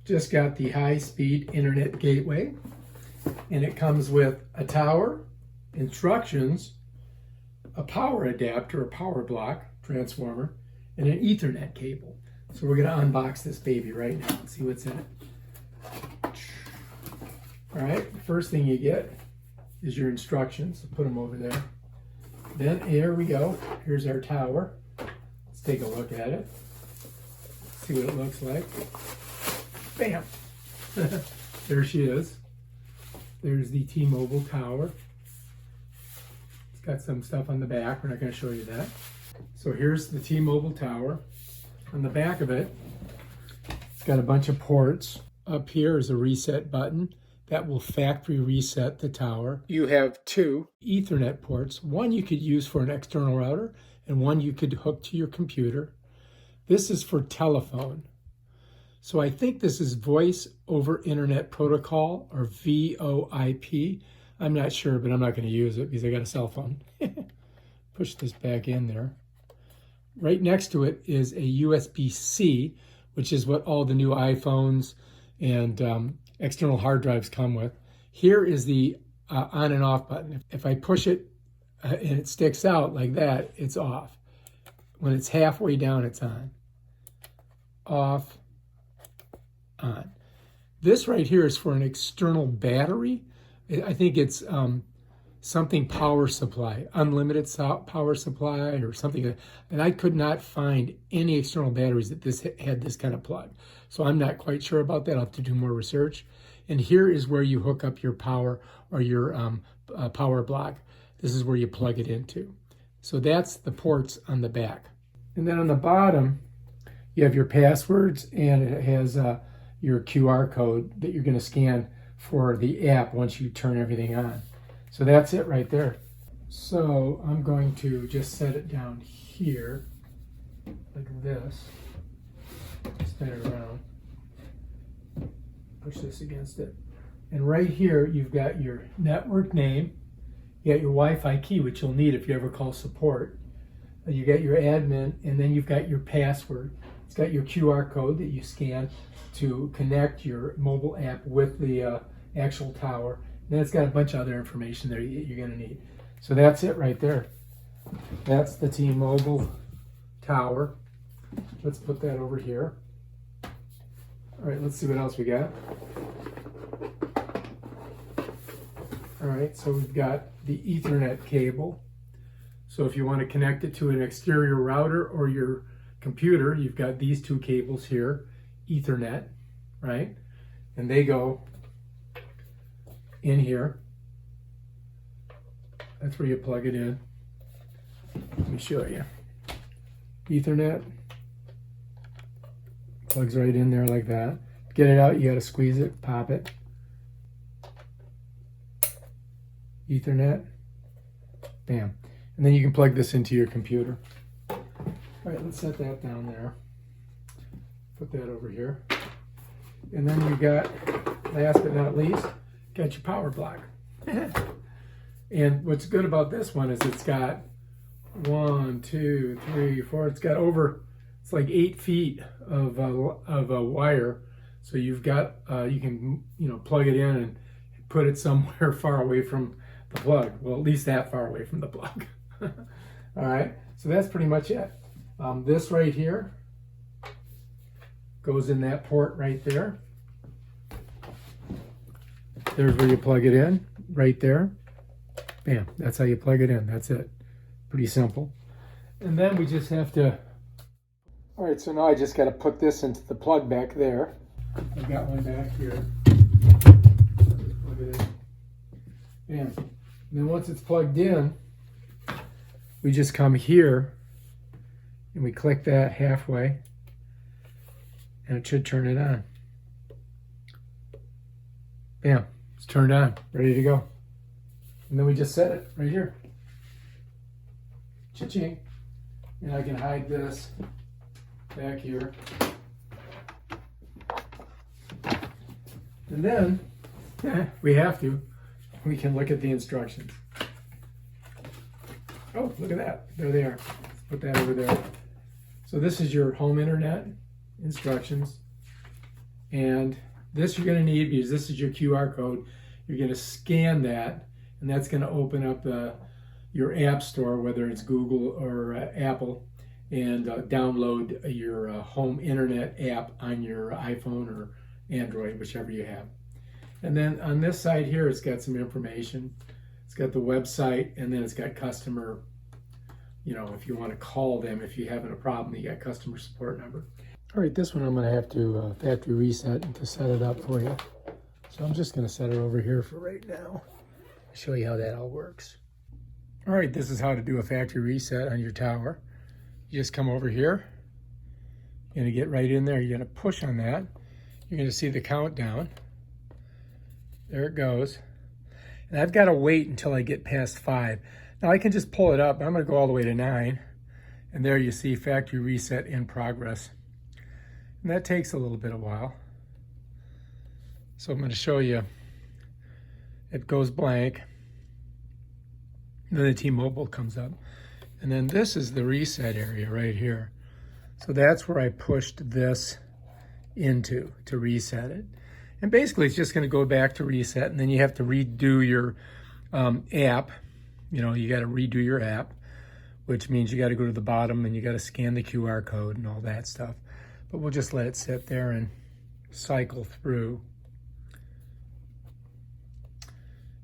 just got the high-speed internet gateway, and it comes with a tower, instructions, a power adapter, a power block, transformer, and an Ethernet cable. So we're going to unbox this baby right now and see what's in it. All right, the first thing you get is your instructions. So put them over there. Then here we go. Here's our tower. Let's take a look at it. See what it looks like. Bam! There she is. There's the T-Mobile tower. It's got some stuff on the back. We're not going to show you that. So here's the T-Mobile tower. On the back of it, it's got a bunch of ports. Up here is a reset button that will factory reset the tower. You have two Ethernet ports. One you could use for an external router, and one you could hook to your computer. This is for telephone. So I think this is Voice over Internet Protocol, or VoIP. I'm not sure, but I'm not going to use it because I got a cell phone. Push this back in there. Right next to it is a USB-C, which is what all the new iPhones and external hard drives come with. Here is the on and off button. If I push it and it sticks out like that, it's off. When it's halfway down, it's on. Off, on. This right here is for an external battery. I think it's something power supply, unlimited power supply or something. And I could not find any external batteries that had this kind of plug. So I'm not quite sure about that. I'll have to do more research. And here is where you hook up your power or your power block. This is where you plug it into. So that's the ports on the back. And then on the bottom, you have your passwords, and it has your QR code that you're going to scan for the app once you turn everything on. So that's it right there. So I'm going to just set it down here like this. Spin it around. Push this against it. And right here you've got your network name. You got your Wi-Fi key, which you'll need if you ever call support. You got your admin, and then you've got your password. It's got your QR code that you scan to connect your mobile app with the actual tower. Then it's got a bunch of other information there you're going to need. So that's it right there. That's the T-Mobile tower. Let's put that over here. All right, let's see what else we got. All right, so we've got the Ethernet cable. So if you want to connect it to an exterior router or your computer, you've got these two cables here, Ethernet, right? And they go in here. That's where you plug it in. Let me show you. Ethernet plugs right in there like that. Get it out, you got to squeeze it, pop it. Ethernet, bam. And then you can plug this into your computer. All right, let's set that down there. Put that over here. And then you got, last but not least, got your power block. And what's good about this one is it's got 1, 2, 3, 4. It's got over, it's like 8 feet of a wire. So you've got, you can, plug it in and put it somewhere far away from the plug. Well, at least that far away from the plug. All right, so that's pretty much it. This right here goes in that port right there. There's where you plug it in, right there. Bam, that's how you plug it in. That's it. Pretty simple. And then we just have to, all right, so now I just got to put this into the plug back there. I've got one back here. Just plug it in. Bam. And then once it's plugged in, we just come here and we click that halfway and it should turn it on. Bam, it's turned on, ready to go. And then we just set it right here. Cha-ching. And I can hide this back here. And then, we can look at the instructions. Oh, look at that. There they are. Let's put that over there. So this is your home internet instructions. And this you're going to need because this is your QR code. You're going to scan that, and that's going to open up your app store, whether it's Google or Apple, and download your home internet app on your iPhone or Android, whichever you have. And then on this side here, it's got some information. It's got the website, and then it's got customer, if you want to call them if you're having a problem, you got customer support number. All right, this one I'm going to have to factory reset to set it up for you. So I'm just going to set it over here for right now. Show you how that all works. All right, this is how to do a factory reset on your tower. You just come over here. You're going to get right in there. You're going to push on that. You're going to see the countdown. There it goes. And I've got to wait until I get past 5. Now I can just pull it up. I'm going to go all the way to 9. And there you see factory reset in progress. And that takes a little bit of while. So I'm going to show you. It goes blank. And then the T-Mobile comes up. And then this is the reset area right here. So that's where I pushed this into to reset it. And basically it's just going to go back to reset, and then you have to redo your app. You got to redo your app, which means you got to go to the bottom and you got to scan the QR code and all that stuff. But we'll just let it sit there and cycle through.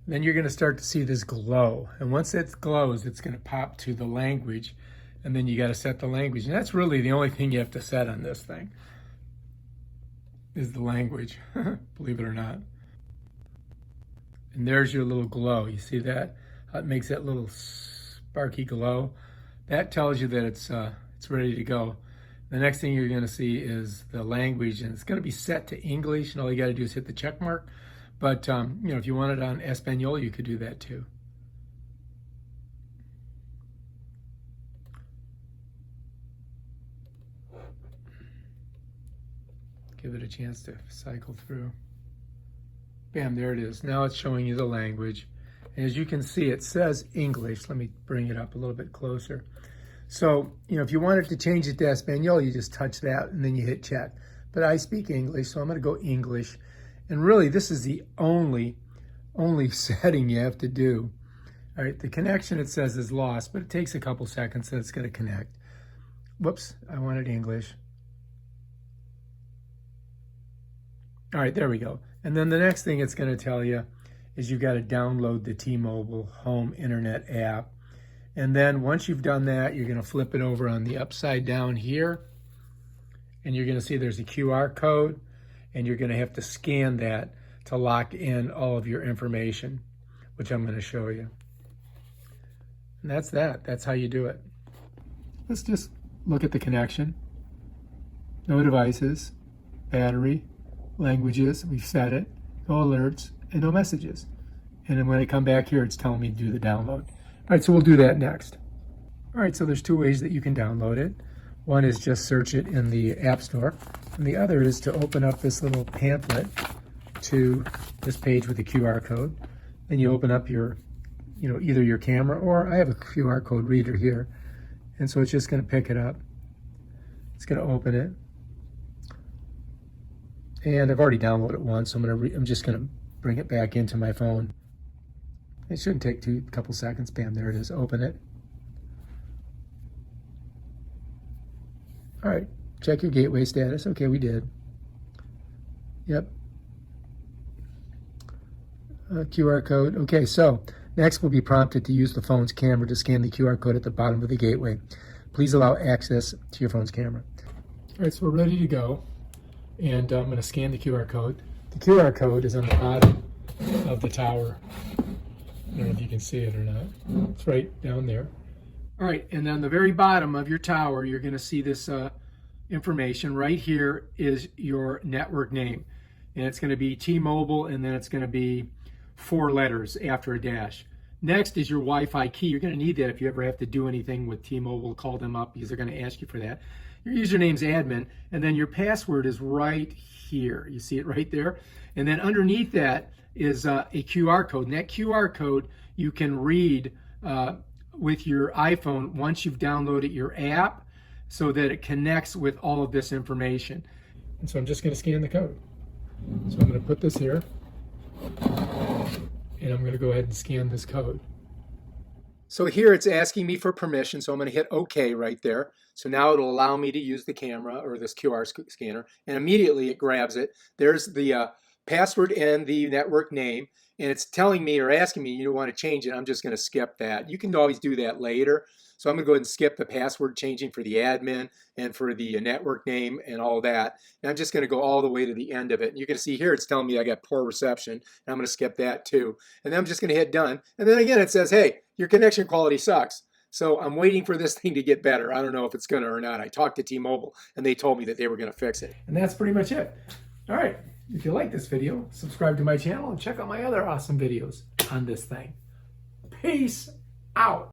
Then you're going to start to see this glow. And once it glows, it's going to pop to the language. And then you got to set the language. And that's really the only thing you have to set on this thing, is the language, believe it or not. And there's your little glow. You see that? How it makes that little sparky glow. That tells you that it's ready to go. The next thing you're going to see is the language, and it's going to be set to English, and all you got to do is hit the check mark. But if you want it on Espanol, you could do that too. Give it a chance to cycle through. Bam, there it is. Now it's showing you the language. And as you can see, it says English. Let me bring it up a little bit closer. So, if you wanted to change it to Espanol, you just touch that and then you hit check. But I speak English, so I'm going to go English. And really, this is the only setting you have to do. All right, the connection, it says, is lost, but it takes a couple seconds and it's going to connect. Whoops, I wanted English. All right, there we go. And then the next thing it's going to tell you is you've got to download the T-Mobile home internet app. And then once you've done that, you're going to flip it over on the upside down here. And you're going to see there's a QR code. And you're going to have to scan that to lock in all of your information, which I'm going to show you. And that's that. That's how you do it. Let's just look at the connection. No devices, battery, languages, we've set it, no alerts, and no messages. And then when I come back here, it's telling me to do the download. All right, so we'll do that next. All right, so there's 2 ways that you can download it. One is just search it in the App Store, and the other is to open up this little pamphlet to this page with the QR code. Then you open up your, either your camera, or I have a QR code reader here. And so it's just going to pick it up. It's going to open it. And I've already downloaded it once, so I'm just going to bring it back into my phone. It shouldn't take a couple seconds. Bam, there it is. Open it. All right, check your gateway status. Okay, we did. Yep. QR code. Okay, so next we'll be prompted to use the phone's camera to scan the QR code at the bottom of the gateway. Please allow access to your phone's camera. All right, so we're ready to go. And I'm going to scan the QR code. The QR code is on the bottom of the tower. I don't know if you can see it or not. It's right down there. All right, and on the very bottom of your tower, you're going to see this information. Right here is your network name. And it's going to be T-Mobile, and then it's going to be 4 letters after a dash. Next is your Wi-Fi key. You're going to need that if you ever have to do anything with T-Mobile. Call them up because they're going to ask you for that. Your username's admin, and then your password is right here. You see it right there? And then underneath that is a QR code. And that QR code you can read with your iPhone once you've downloaded your app so that it connects with all of this information. And so I'm just going to scan the code. So I'm going to put this here, and I'm going to go ahead and scan this code. So here it's asking me for permission, so I'm going to hit OK right there. So now it'll allow me to use the camera or this QR scanner, and immediately it grabs it. There's the password and the network name, and it's telling me or asking me you don't want to change it. I'm just going to skip that. You can always do that later. So I'm going to go ahead and skip the password changing for the admin and for the network name and all that. And I'm just going to go all the way to the end of it. And you can see here it's telling me I got poor reception. And I'm going to skip that too. And then I'm just going to hit done. And then again it says, hey, your connection quality sucks. So I'm waiting for this thing to get better. I don't know if it's going to or not. I talked to T-Mobile and they told me that they were going to fix it. And that's pretty much it. All right. If you like this video, subscribe to my channel and check out my other awesome videos on this thing. Peace out.